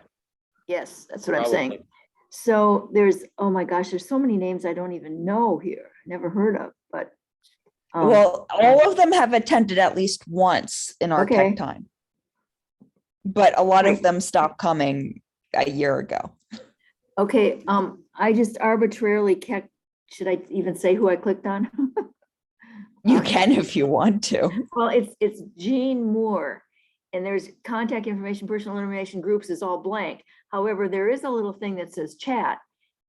Yes, that's what I'm saying. Probably. So there's, oh my gosh, there's so many names I don't even know here, never heard of, but. Well, all of them have attended at least once in our Okay. tech time. But a lot of Right. them stopped coming a year ago. Okay, I just arbitrarily should I even say who I clicked on? You can if you want to. Well, it's Jean Moore, and there's contact information, personal information, groups is all blank. However, there is a little thing that says chat.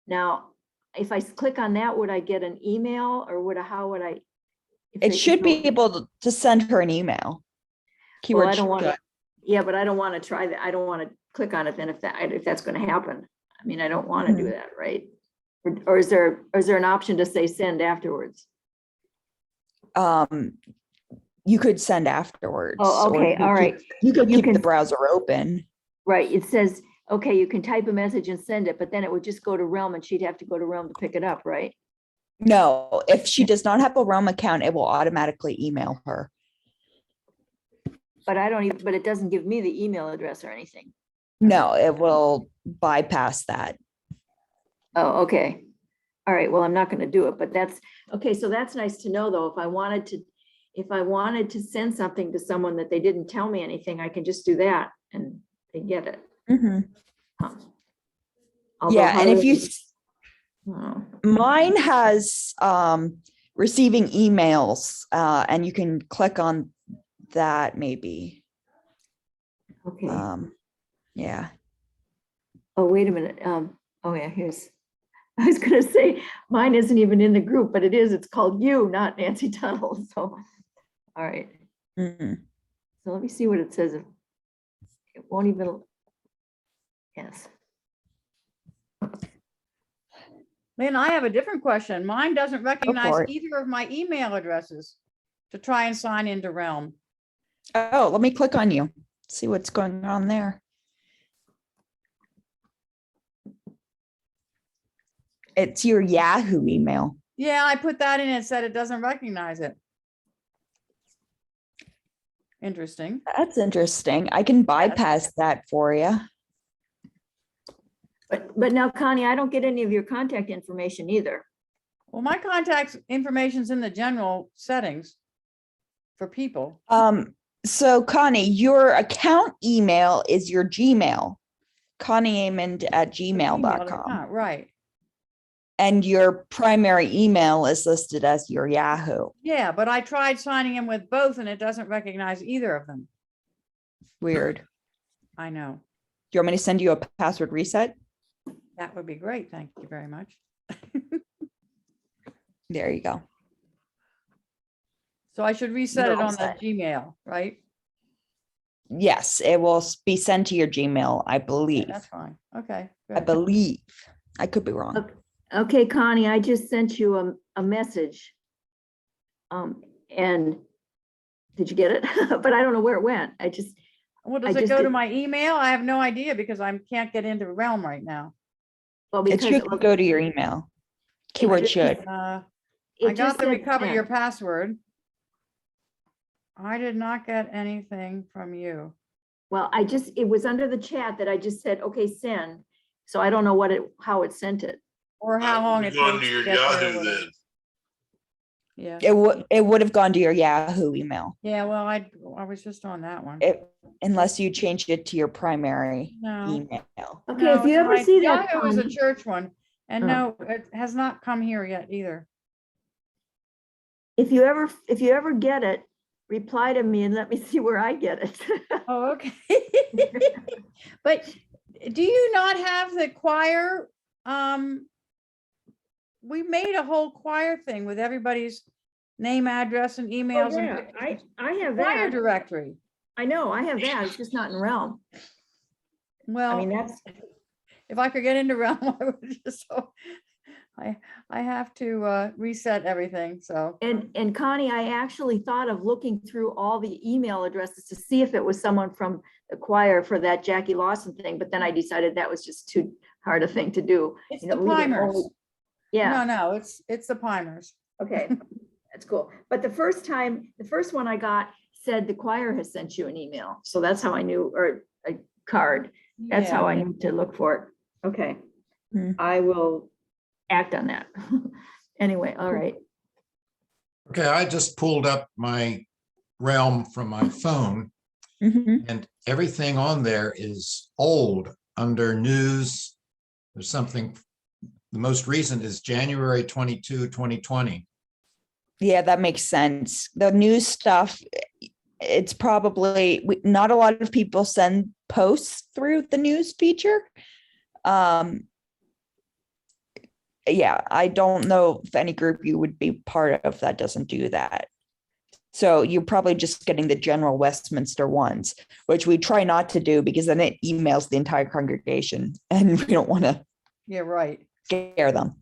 Now, if I click on that, would I get an email or how would I? if It they- should if be able to send her an email. Well, Keyword I don't want should. to, yeah, but I don't want to try that. I don't want to click on it then if that's going to happen. I mean, I don't want to do that, right? Or is there an option to say send afterwards? You could send afterwards. Oh, or okay, you could all keep- right. You could You keep the can- browser open. Right, it says, okay, you can type a message and send it, but then it would just go to Realm and she'd have to go to Realm to pick it up, right? No, if she does not have a Realm account, it will automatically email her. But I don't even, but it doesn't give me the email address or anything. No, it will bypass that. Oh, okay. All right, well, I'm not gonna do it, but that's, okay, so that's nice to know, though. If I wanted to send something to someone that they didn't tell me anything, I can just do that and they get it. Mhm. Although Yeah, how and do if you, Oh, mine has receiving emails, and you can click on that maybe. Okay, Yeah. oh, wait a minute, oh yeah, here's, I was gonna say, mine isn't even in the group, but it is, it's called you, not Nancy Tuttle, so. All right, Mm. so let me see what it says. It won't even. Yes, Lynn, I have a different question. Mine doesn't recognize it. either of my email addresses to try and sign into Realm. Oh, let me click on you, see what's going on there. It's your Yahoo email. Yeah, I put that in. It said it doesn't recognize it. Interesting. That's interesting. I can bypass that for you. but now Connie, I don't get any of your contact information either. Well, my contacts information's in the general settings for people. So Connie, your account email is your Gmail, connieamond@gmail.com. Right. And your primary email is listed as your Yahoo. Yeah, but I tried signing in with both and it doesn't recognize either of them. Weird. I know. Do you want me to send you a password reset? That would be great. Thank you very much. There you go. So I should reset You're it all on the set. Gmail, right? Yes, it will be sent to your Gmail, I Yeah, believe. that's fine. Okay. I good. believe. I could be wrong. Okay. Okay, Connie, I just sent you a message. And did you get it? But I don't know where it went. Well, does I it just go to did- my email? I have no idea because I can't get into Realm right now. well, It because should go to your email. Keyword just- should. I it got just the said recover your sent. password. I did not get anything from you. Well, it was under the chat that I just said, okay, send. So I don't know how it sent it. Or how long it Gone takes to your to get there. or Yahoo whatever. then. Yeah, It would have gone to your Yahoo email, yeah, well, I was just on that one. unless you changed it to your primary No. email. Okay, No, if you it's ever my- see that, Yahoo is a Connie, church one, and Oh. no, it has not come here yet either. if you ever get it, reply to me and let me see where I get it. Oh, okay. But do you not have the choir? We made a whole choir thing with everybody's name, address, and emails and Yeah, I have choir that. directory. I know, I have that. It's just not in Realm. I Well, mean, that's, if I could get into Realm, I would just, so I have to reset everything, so. and Connie, I actually thought of looking through all the email addresses to see if it was someone from the choir for that Jackie Lawson thing, but then I decided that was just too hard a thing to do. It's You the know, leave it primers. only- Yeah. No, it's the primers. Okay, that's cool. But the first one I got said the choir has sent you an email. So that's how I knew, or a card. That's how I knew to look for it. Okay. Hmm. I will act on that. Anyway, all right. Okay, I just pulled up my Realm from my phone Mhm. and everything on there is old under news. There's something, the most recent is January 22, 2020. Yeah, that makes sense. The news stuff, it's probably, not a lot of people send posts through the news feature. Yeah, I don't know if any group you would be part of that doesn't do that. So you're probably just getting the general Westminster ones, which we try not to do because then it emails the entire congregation and we don't want to Yeah, right. scare them.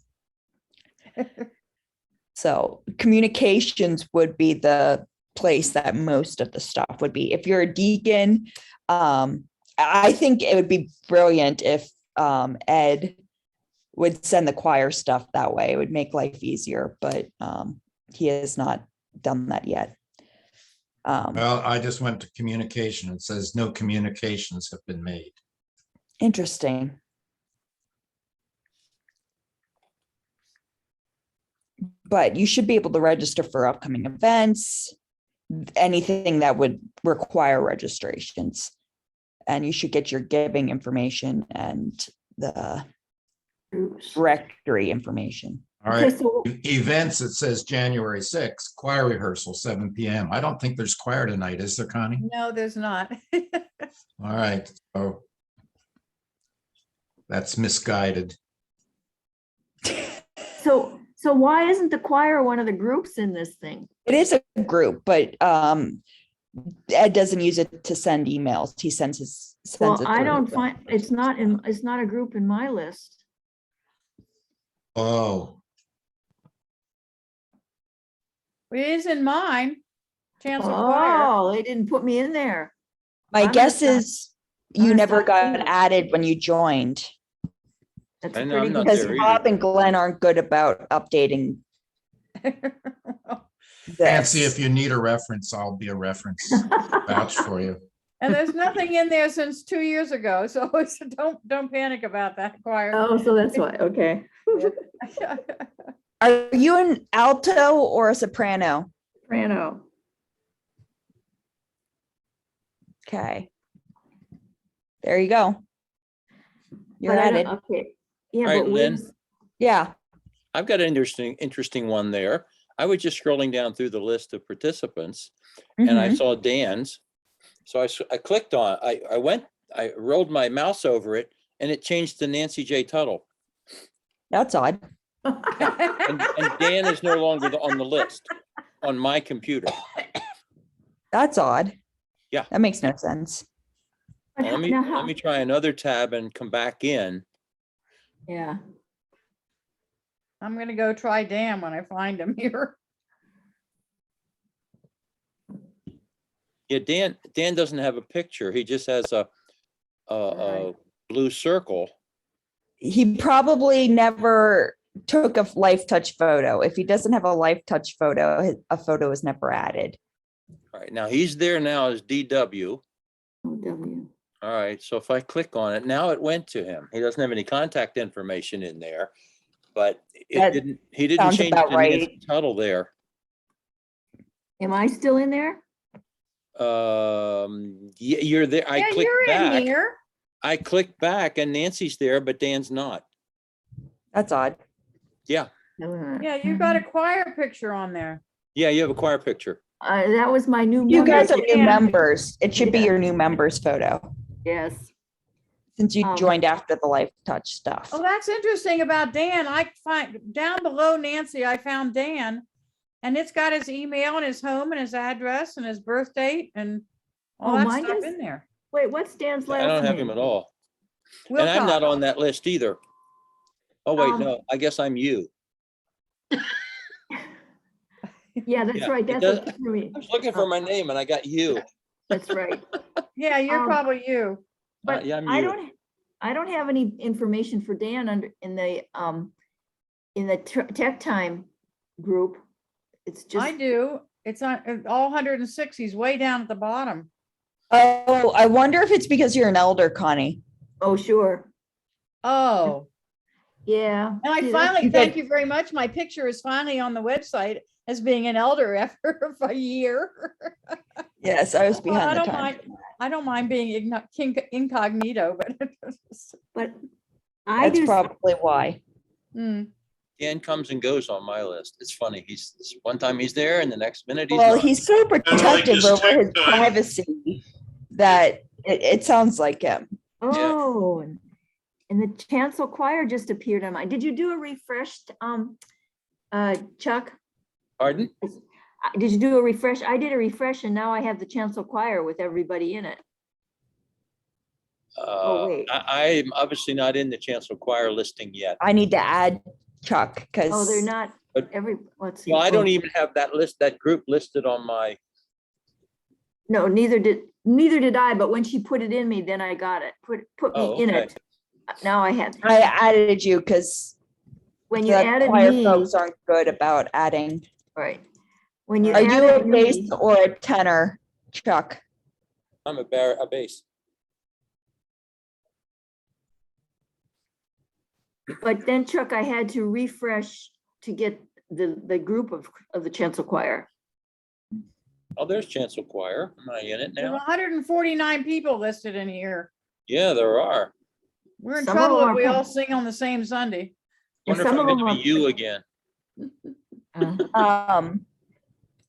So communications would be the place that most of the stuff would be. If you're a deacon, I think it would be brilliant if Ed would send the choir stuff that way. It would make life easier, but he has not done that yet. Well, I just went to communication. It says no communications have been made. Interesting. But you should be able to register for upcoming events, anything that would require registrations. And you should get your giving information and the Oops. directory information. All Okay, right, so events, it says January 6th, choir rehearsal, 7 PM. I don't think there's choir tonight, is there, Connie? No, there's not. All right, so that's misguided. So why isn't the choir one of the groups in this thing? It is a group, but Ed doesn't use it to send emails. He sends Well, it I through don't the- find, it's not a group in my list. Oh, It is in mine. Chancellor Choir. Oh, they didn't put me in there. My I'm guess gonna stop- is I'm you gonna never stop got doing it. added when you joined, That's I a know, I'm pretty not good. because there Bob either. and Glenn aren't good about updating Nancy, this. if you need a reference, I'll be a reference. Vouch for you. And there's nothing in there since 2 years ago, so don't panic about that, choir. Oh, so that's why, okay. Are you an alto or a soprano? Soprano. Okay. There you go. You're But I don't- added. Okay, yeah, All right, but Lynn. where's, Yeah. I've got an interesting one there. I was just scrolling down through the list of participants and I Mhm. saw Dan's. So I clicked on, I rolled my mouse over it and it changed to Nancy J. Tuttle. That's odd. And Dan is no longer on the list on my computer. That's odd. Yeah. That makes no sense. but Let me, now let how- me try another tab and come back in. yeah, I'm gonna go try Dan when I find him here. Yeah, Dan doesn't have a picture. He just has a Right. blue circle. He probably never took a life touch photo. If he doesn't have a life touch photo, a photo is never added. All right, now he's there now as DW. OW. All right, so if I click on it, now it went to him. He doesn't have any contact information in there, but That he didn't sounds change about the Nancy right. Tuttle there. Am I still in there? You're there. I Yeah, clicked you're in back. here. I clicked back and Nancy's there, but Dan's not. That's odd. Yeah, Yeah, you got a choir picture on there. yeah, you have a choir picture. That was my new. You guys are membership. new members. It should be Yeah. your new members photo Yes. since you Um, joined after the life touch stuff. Oh, that's interesting about Dan. I find down below Nancy, I found Dan. And it's got his email and his home and his address and his birth date and all Oh, that mine stuff does- in there. Wait, what's Dan's last I name? don't have him at all. And I'm not Wilcox. on that list either. Oh, wait, Um, no, I guess I'm you. Yeah, that's Yeah, right. it That's what does- threw me. I was looking for my name and I got you. That's right. Yeah, you're Um, probably you. But Yeah, I'm I you. don't have any information for Dan in the tech time group. It's just, I do. It's on all 106. He's way down at the bottom. Oh, I wonder if it's because you're an elder, Connie. oh, sure. Oh, Yeah. and I See, finally, You thank did- you very much. My picture is finally on the website as being an elder after a year. Yes, I was Well, behind I the don't time. mind, I don't mind being incognito, but But I That's do, probably why. Hmm. Dan comes and goes on my list. It's funny. One time he's there and the next minute he's Well, not. he's so protective his over tech his time. privacy that it sounds like him. oh, and the chancel choir just appeared on mine. Did you do a refreshed, Chuck? Pardon? Did you do a refresh? I did a refresh and now I have the chancel choir with everybody in it. wait. I'm obviously not in the chancel choir listing yet. I need to add Chuck because Oh, they're not But- let's see. Well, I don't Oh, even have that group listed on my, No, neither did I, but when she put it in me, then I got it. Put Oh, me in okay. it. Now I have, I added you because when the you added choir me, folks aren't good about adding. right. When you Are you a added bass me, or a tenor, Chuck? I'm a bass. but then Chuck, I had to refresh to get the group of the chancel choir. Oh, there's chancel choir. Am I in it There's now? 149 people listed in here. Yeah, there are. We're in Some of trouble them if are we pub- all sing on the same Sunday. And Wonder if some I'm of going to them be are- you again.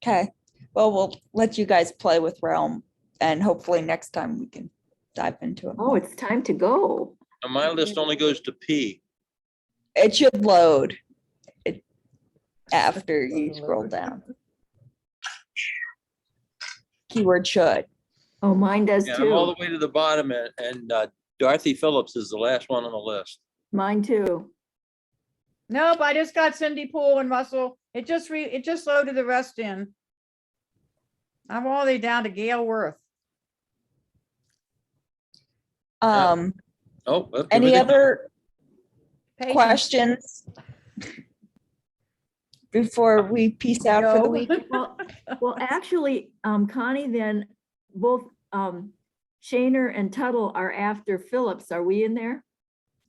Okay, well, we'll let you guys play with Realm and hopefully next time we can dive into it. Oh, more. it's time to go. Now, my list only goes to P. It should load. after you scroll down. Keyword should. Oh, mine does Yeah, I'm all too. the way to the bottom and Dorothy Phillips is the last one on the list. Mine too. Nope, I just got Cindy Poole and Russell. It just loaded the rest in. I'm all the way down to Gail Worth. Um, Oh. well, any everything- other Patience. questions? Before we peace out for the No. week? Well, actually, Connie, then both Shaner and Tuttle are after Phillips. Are we in there?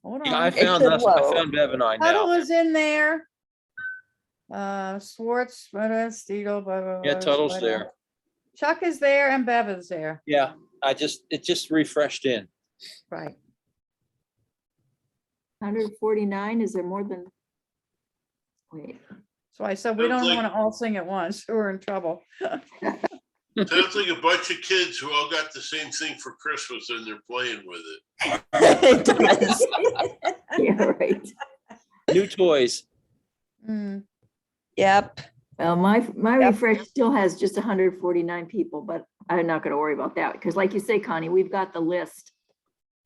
Hold Yeah, I on. It's found a us. I low. found Bev and I Tuttle now. is in there. Swartz, Steele, blah, blah, Yeah, blah, Tuttle's blah. there. Chuck is there and Bev is there. Yeah, it just refreshed in. Right. 149, is there more than? Wait, So I said, we don't Sounds like- want to all sing at once. We're in trouble. Sounds like a bunch of kids who all got the same thing for Christmas and they're playing with it. It does. yeah, right. New toys. Hmm. Yep. Well, my Yep. refresh still has just 149 people, but I'm not gonna worry about that, because like you say, Connie, we've got the list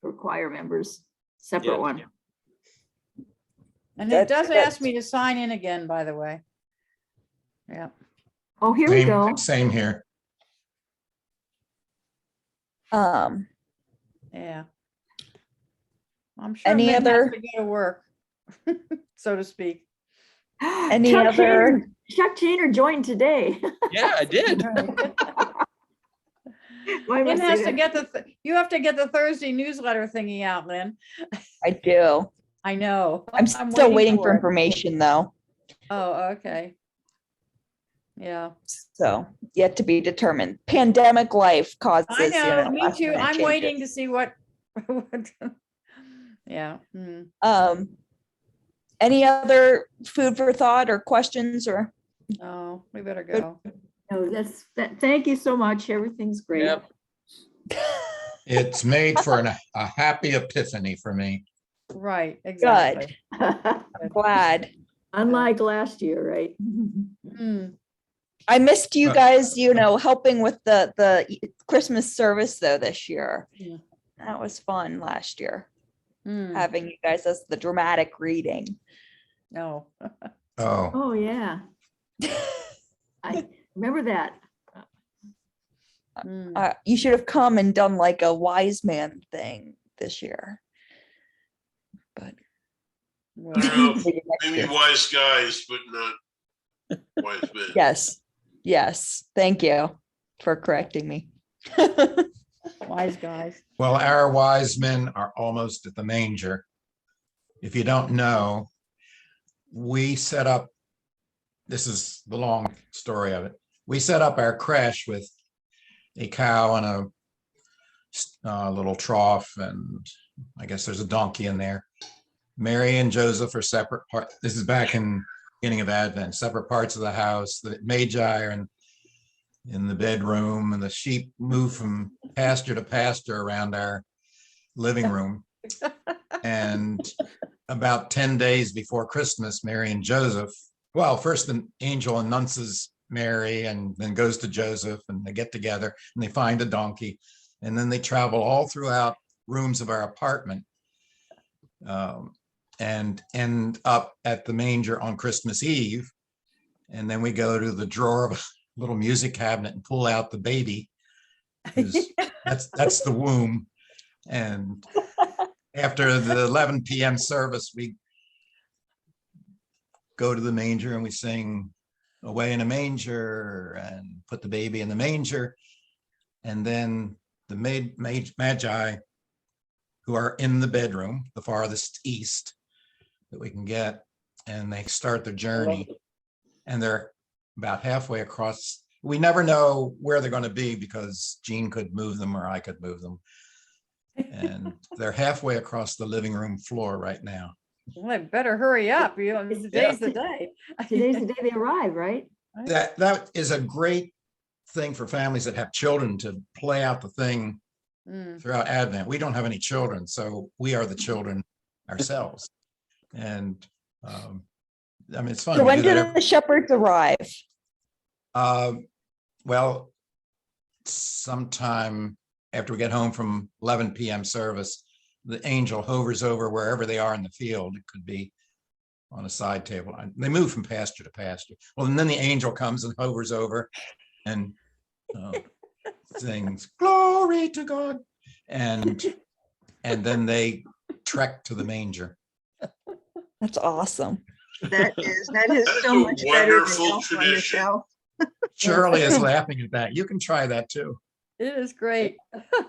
for choir members, Yeah. separate one. And it That's- does ask that's- me to sign in again, by the way. Yeah. Oh, here we go. Same here. Yeah. I'm sure Any Lynn has other- to go to work, so to speak. Any Chuck other- Shaner- Chuck Shaner joined today. Yeah, I did. Why Lynn must I has say to that? get you have to get the Thursday newsletter thingy out, Lynn. I do. I know. I'm still waiting for it. information though. Oh, okay. Yeah, So yet to be determined. Pandemic life causes. I know, me last too. minute I'm waiting to changes. see what. Yeah. Any other food for thought or questions or? Oh, we better Good. go. No, thank you so much. Everything's great. Yep. It's made for a happy epiphany for me. Right, exactly. I'm glad. Unlike last year, right? Hmm. I missed you Uh, guys, helping with the Christmas service though this year. Yeah. That was fun last year, Hmm. having you guys as the dramatic reading. No. Oh, Oh, yeah. I remember that. Hmm. You should have come and done like a wise man thing this year. But Well, I don't know, maybe next maybe year. wise guys, but not wise men. Yes. Thank you for correcting me. Wise guys. well, our wise men are almost at the manger. If you don't know, we set up, this is the long story of it. We set up our creche with a cow and a little trough, and I guess there's a donkey in there. Mary and Joseph are separate part. This is back in beginning of Advent, separate parts of the house. The Magi are in the bedroom, and the sheep move from pasture to pasture around our living room. And about 10 days before Christmas, Mary and Joseph, well, first the angel announces Mary and then goes to Joseph, and they get together and they find a donkey, and then they travel all throughout rooms of our apartment and end up at the manger on Christmas Eve. And then we go to the drawer of a little music cabinet and pull out the baby. 'Cause that's the womb. And after the 11 p.m. service, we go to the manger and we sing Away in a Manger and put the baby in the manger. And then the Magi, who are in the bedroom, the farthest east that we can get, and they start their journey. And they're about halfway across. We never know where they're going to be because Jean could move them or I could move them. And they're halfway across the living room floor right now. Well, they better hurry up. Today's the day. Today's the day they arrive, right? That is a great thing for families that have children to play out the thing Hmm. throughout Advent. We don't have any children, so we are the children ourselves. And I mean, it's fun. So We when do that do every- the shepherds arrive? Well, sometime after we get home from 11 PM service, the angel hovers over wherever they are in the field. It could be on a side table. They move from pasture to pasture. Well, and then the angel comes and hovers over and sings glory to God. And then they trek to the manger. That's awesome. That is That's so a much better than wonderful Elf on the tradition. Shelf. Shirley is laughing at that. You can try that too. It is great.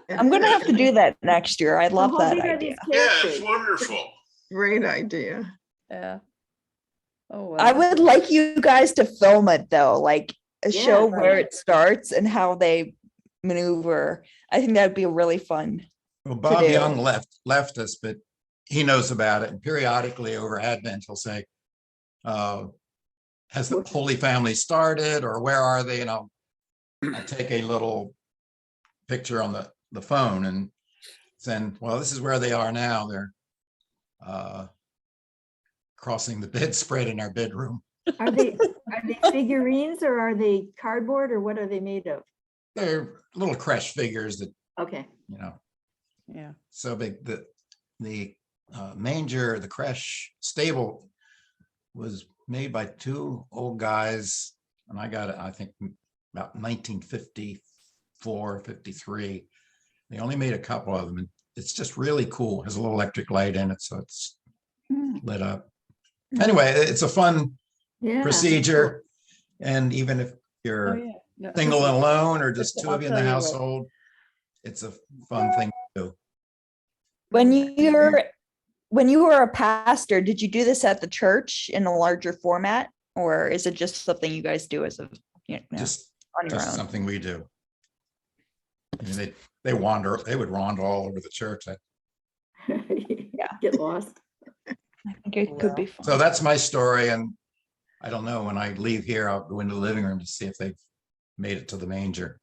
I'm gonna have to do that next year. I love How that big are idea. these Yeah, it's characters? wonderful. Great idea. Yeah. Oh, I well. would like you guys to film it though, like show Yeah, where right. it starts and how they maneuver. I think that'd be really fun. Well, Bob do. Young left us, but he knows about it. And periodically over Advent, he'll say, has the Holy Family started or where are they? And I'll take a little picture on the phone and send, well, this is where they are now. They're crossing the bedspread in our bedroom. Are they figurines or are they cardboard or what are they made of? They're little creche figures that, Okay. Yeah. so big. The manger, the creche stable was made by two old guys, and I got it, I think, about 1954, 53. They only made a couple of them, and it's just really cool. It has a little electric light in it, so it's lit up. Anyway, it's a fun Yeah. procedure, and even if Oh, you're yeah. No, single and alone, or just two I'll of you in the tell you what. household, it's a fun thing to do. When you were a pastor, did you do this at the church in a larger format? Or is it just something you guys do as a, Just on your Just own? something we do. I mean, they would wander all over the church. Get lost. I think it could be So fun. that's my story, and I don't know, when I leave here, I'll go into the living room to see if they've made it to the manger.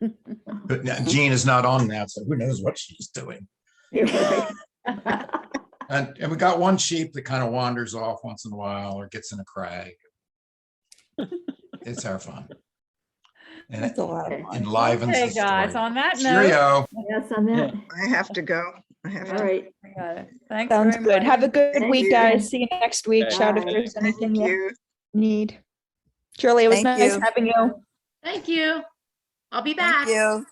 But now Jean is not on now, so who knows what she's doing. And we got one sheep that kind of wanders off once in a while or gets in a crag. It's our fun. And That's it a lot of Okay. fun. enlivens the Okay, guys, story. on that note. Cheerio. Yes, on that. I have to go. I have All to. right. We got it. Thanks Sounds very good. much. Have a good Thank week, you. guys. See you next week. Bye. Shout if there's Thank anything you you. need. Shirley, it was Thank nice you. having you. Thank you. I'll be Thank back. you.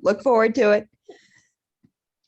Look forward to it.